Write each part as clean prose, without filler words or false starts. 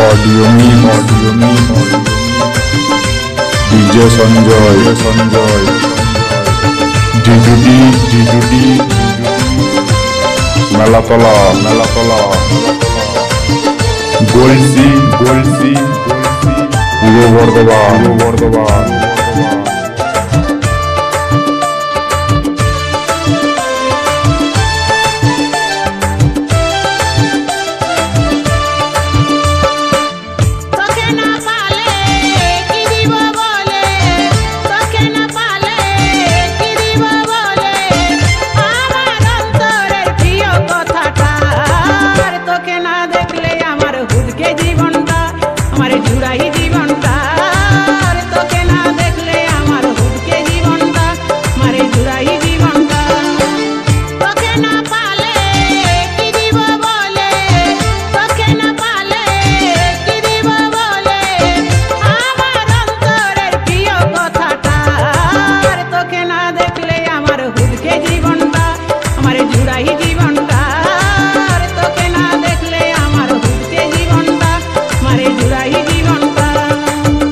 audio मी DJ Sanjay डिडुडी मेलातला गोलसी पूर्व Bardhaman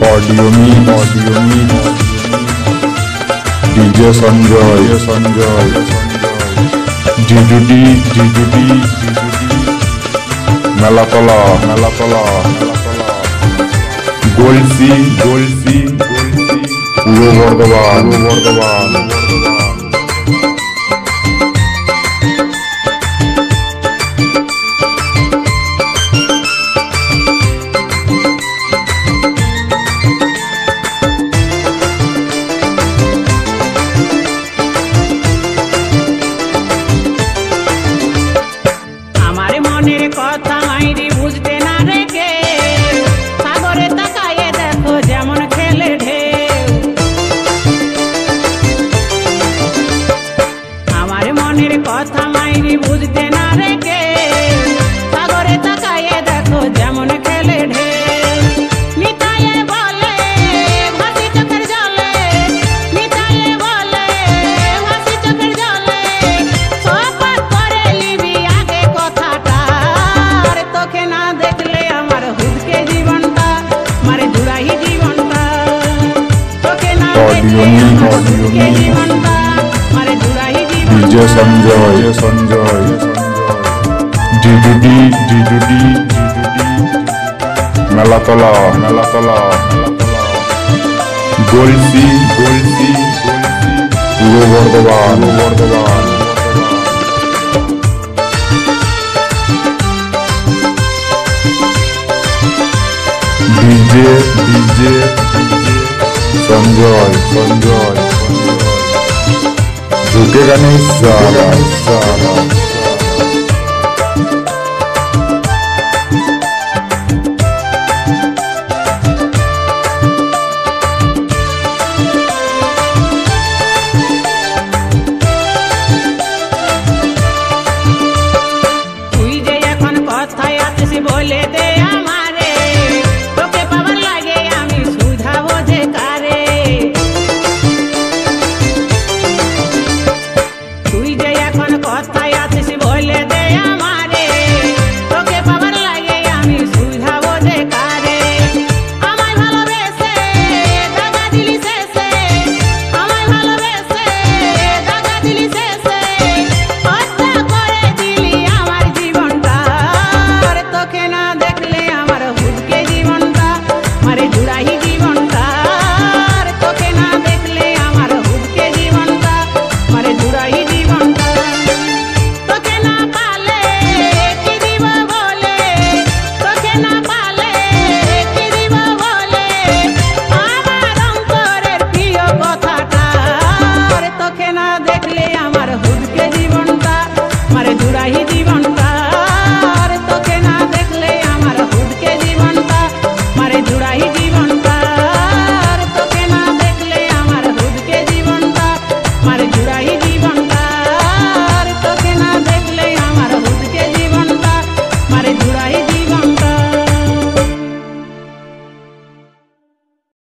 audio मी DJ Sanjay डिडुडी मेलातला गोलसी पूर्व बर्धमान কথা মাইরি বুঝতে না রে কে সাগরে তাকায়ে দেখো যেমন খেলে ঢেউ নিতায়ে বলে ভাসি চোখের জলে নিতায়ে বলে ভাসি চোখের জলে শপথ করে নিবি আগে কথাটা আর তোকে না দেখলে আমার হুদকে জীবনটা মারে জুড়াই জীবনটা তোকে না দেখলে আমার হুদকে জীবনটা মারে জুড়াই डीजे संजय डिडुडी मेलातला गोलसी पूर्व बर्धमान डीजे संजय झुकेगा नहीं सारा তুই যে এখন কথায় আছিস বলে দে আমারে তোকে পাবার লাগে আমি সুধা বোঝে কারে তুই যে এখন কথায় আছিস বলে দে আমারে তোকে পাবার লাগে আমি সুধা বোঝে কারে আমায় ভালোবেসে দাগা দিলি শেষে আমায় ভালোবেসে দাগা দিলি শেষে হত্যা করে দিলি আমার জীবনটা আর তোকে না দেখলে আমার হুদকে জীবনটা মারে জুড়াই